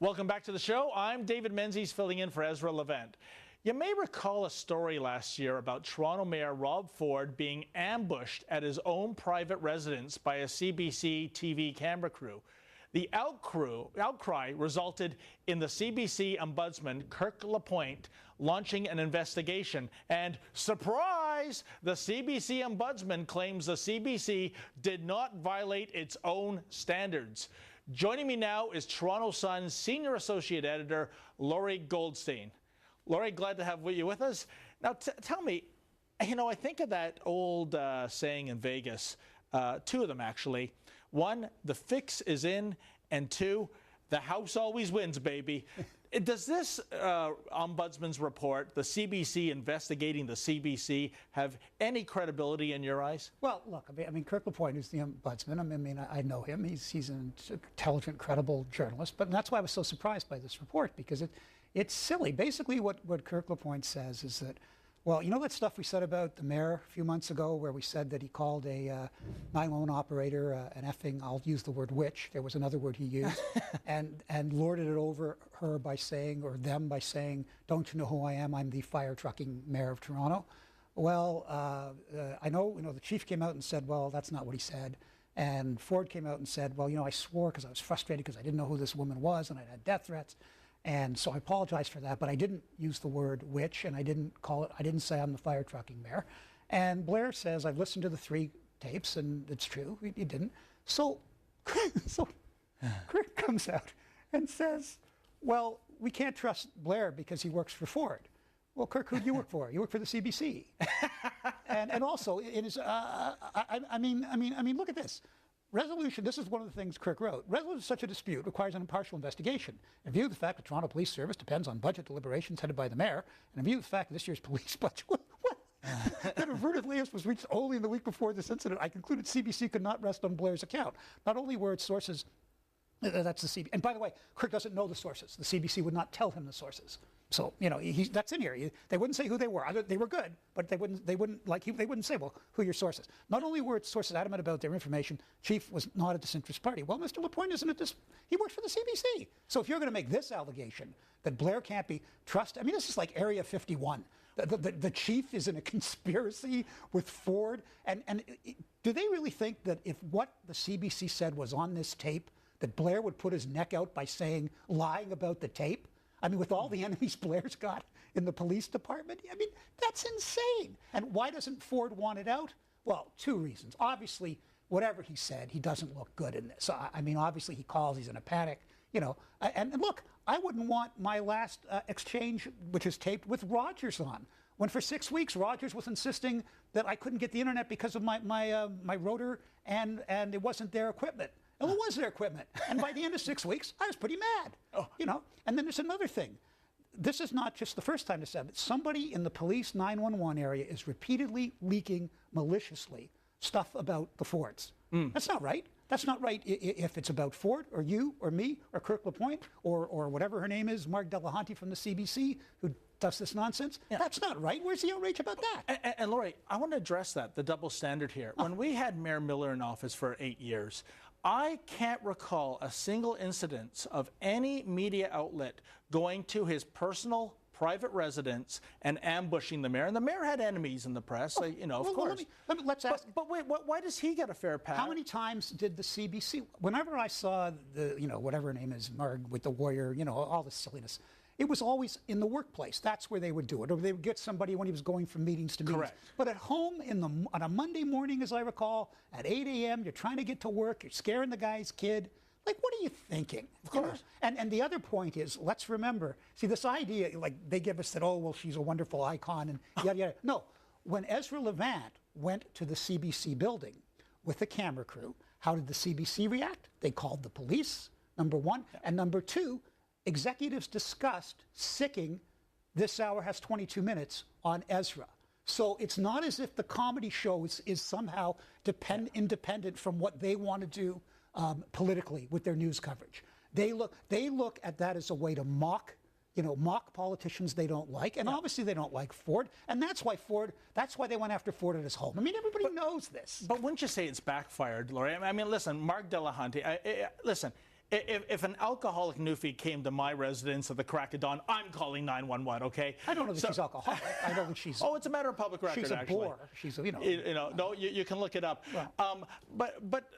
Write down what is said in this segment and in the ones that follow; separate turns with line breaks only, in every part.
Welcome back to the show. I'm David Menzies, filling in for Ezra Levant. You may recall a story last year about Toronto Mayor Rob Ford being ambushed at his own private residence by a CBC TV camera crew. The outcry resulted in the CBC ombudsman, Kirk Lapointe, launching an investigation. And surprise, the CBC ombudsman claims the CBC did not violate its own standards. Joining me now is Toronto Sun's Senior Associate Editor, Lorrie Goldstein. Lorrie, glad to have you with us. Now, tell me, I think of that old saying in Vegas, two of them actually. One, the fix is in, and two, the house always wins, baby. Does this ombudsman's report, the CBC investigating the CBC, have any credibility in your eyes?
Well, look, I mean, Kirk Lapointe is the ombudsman. I know him. He's an intelligent, credible journalist. But that's why I was so surprised by this report, because it's silly. Basically, what Kirk Lapointe says is that, well, you know that stuff we said about the mayor a few months ago, where we said that he called a 911 operator an effing, I'll use the word witch, there was another word he used, and lorded it over her by saying, or them by saying, don't you know who I am? I'm the fire trucking mayor of Toronto. Well, I know, the chief came out and said, well, that's not what he said. And Ford came out and said, well, I swore because I was frustrated because I didn't know who this woman was and I'd had death threats. And so I apologize for that, but I didn't use the word witch, and I didn't say I'm the fire trucking mayor. And Blair says, I've listened to the 3 tapes, and it's true, he didn't. So Kirk comes out and says, well, we can't trust Blair because he works for Ford. Well, Kirk, who do you work for? You work for the CBC. and also, it is, I mean, look at this. Resolution, this is one of the things Kirk wrote. Resolution of such a dispute requires an impartial investigation. In view of the fact that Toronto Police Service depends on budget deliberations headed by the mayor, and in view of the fact that this year's police budget, that averted layers was reached only in the week before this incident, I concluded CBC could not rest on Blair's account. Not only were its sources, that's the CBC, and by the way, Kirk doesn't know the sources. The CBC would not tell him the sources. So, that's in here. They wouldn't say who they were. They were good, but they wouldn't say, well, who are your sources? Not only were its sources adamant about their information, Chief was not a disinterested party. Well, Mr. Lapointe isn't he works for the CBC. So if you're going to make this allegation that Blair can't be trusted, this is like Area 51. The chief is in a conspiracy with Ford. And do they really think that if what the CBC said was on this tape, that Blair would put his neck out by lying about the tape? With all the enemies Blair's got in the police department, that's insane. And why doesn't Ford want it out? Well, 2 reasons. Obviously, whatever he said, he doesn't look good in this. Obviously he calls, he's in a panic, And look, I wouldn't want my last exchange, which is taped, with Rogers on. When for 6 weeks, Rogers was insisting that I couldn't get the internet because of my router and it wasn't their equipment. And it was their equipment. And by the end of 6 weeks, I was pretty mad. And then there's another thing. This is not just the first time this happened. Somebody in the police 911 area is repeatedly leaking maliciously stuff about the Fords. That's not right. That's not right if it's about Ford or you or me or Kirk Lapointe or whatever her name is, Mark Delahanty from the CBC, who does this nonsense. Yeah. That's not right. Where's the outrage about that?
And Lorrie, I want to address that, the double standard here. When we had Mayor Miller in office for 8 years, I can't recall a single incidence of any media outlet going to his personal private residence and ambushing the mayor. And the mayor had enemies in the press, of course.
Let's ask.
But wait, why does he get a fair pass?
How many times did the CBC, whenever I saw the, whatever her name is, Marg with the Warrior, all this silliness, it was always in the workplace. That's where they would do it. Or they would get somebody when he was going from meetings to meetings.
Correct.
But at home on a Monday morning, as I recall, at 8 a.m., you're trying to get to work, you're scaring the guy's kid. Like, what are you thinking?
Of course.
And the other point is, let's remember, see, this idea, they give us that, oh, well, she's a wonderful icon and yada, yada. No, when Ezra Levant went to the CBC building with the camera crew, how did the CBC react? They called the police, number one. Yeah. And number two, executives discussed sicking This Hour Has 22 Minutes on Ezra. So it's not as if the comedy show is somehow independent from what they want to do politically with their news coverage. They look at that as a way to mock politicians they don't like, and obviously they don't like Ford, and that's why they went after Ford at his home. Everybody knows this.
But wouldn't you say it's backfired, Lorrie? Listen, Mark Delahanty, listen, if an alcoholic newfie came to my residence at the crack of dawn, I'm calling 911, okay?
I don't know that she's alcoholic. I don't think she's...
Oh, it's a matter of public record,
she's a
actually.
bore. She's, you know...
No, you can look it up.
Well.
But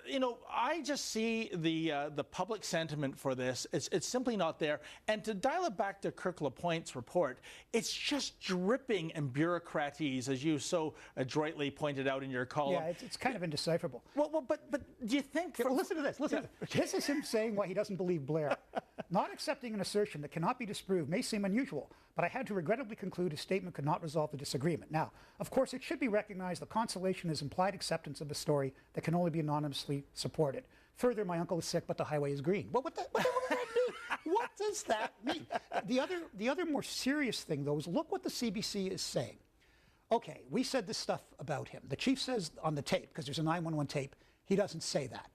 I just see the public sentiment for this. It's simply not there. And to dial it back to Kirk LaPointe's report, it's just dripping in bureaucratese, as you so adroitly pointed out in your column.
Yeah, it's kind of indecipherable.
Well, but do you think...
Listen to this. Listen to this. This is him saying why he doesn't believe Blair. Not accepting an assertion that cannot be disproved may seem unusual, but I had to regrettably conclude his statement could not resolve the disagreement. Now, of course, it should be recognized that consolation is implied acceptance of a story that can only be anonymously supported. Further, my uncle is sick, but the highway is green. Well, what does that mean? What does that mean? The other more serious thing, though, is look what the CBC is saying. Okay, we said this stuff about him. The chief says on the tape, because there's a 911 tape, he doesn't say that.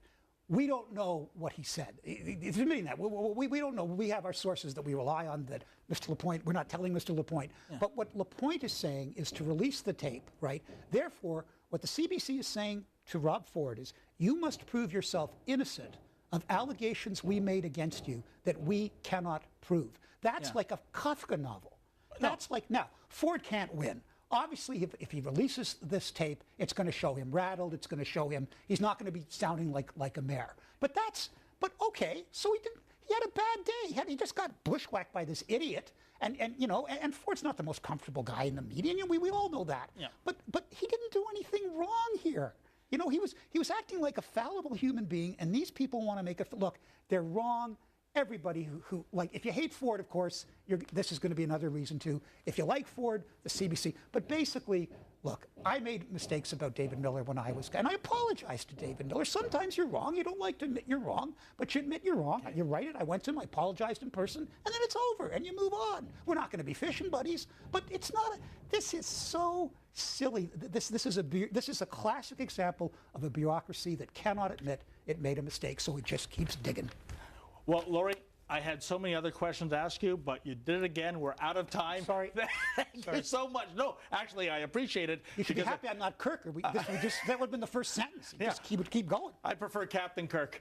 We don't know what he said. He's admitting that. We don't know. We have our sources that we rely on, that Mr. LaPointe, we're not telling Mr. LaPointe. Yeah. But what LaPointe is saying is to release the tape, right? Therefore, what the CBC is saying to Rob Ford is, you must prove yourself innocent of allegations we made against you that we cannot prove. That's like a Kafka novel. That's like, now, Ford can't win. Obviously, if he releases this tape, it's going to show him rattled. It's going to show him he's not going to be sounding like a mayor. But okay. So he had a bad day. He just got bushwhacked by this idiot. And Ford's not the most comfortable guy in the media. We all know that. Yeah. But he didn't do anything wrong here. He was acting like a fallible human being. And these people want to make it look. They're wrong. Everybody who like, if you hate Ford, of course, this is going to be another reason too. If you like Ford, the CBC. But basically, look, I made mistakes about David Miller when I was, and I apologize to David Miller. Sometimes you're wrong. You don't like to admit you're wrong, but you admit you're wrong. You write it. I went to him. I apologized in person, and then it's over, and you move on. We're not going to be fishing buddies, but it's not. This is so silly. This is a classic example of a bureaucracy that cannot admit it made a mistake, so it just keeps digging.
Well, Lorrie, I had so many other questions to ask you, but you did it again. We're out of time.
Sorry.
Thank you so much. No, actually, I appreciate it.
You should be happy I'm not Kirk. That would have been the first sentence. Just keep going.
I prefer Captain Kirk.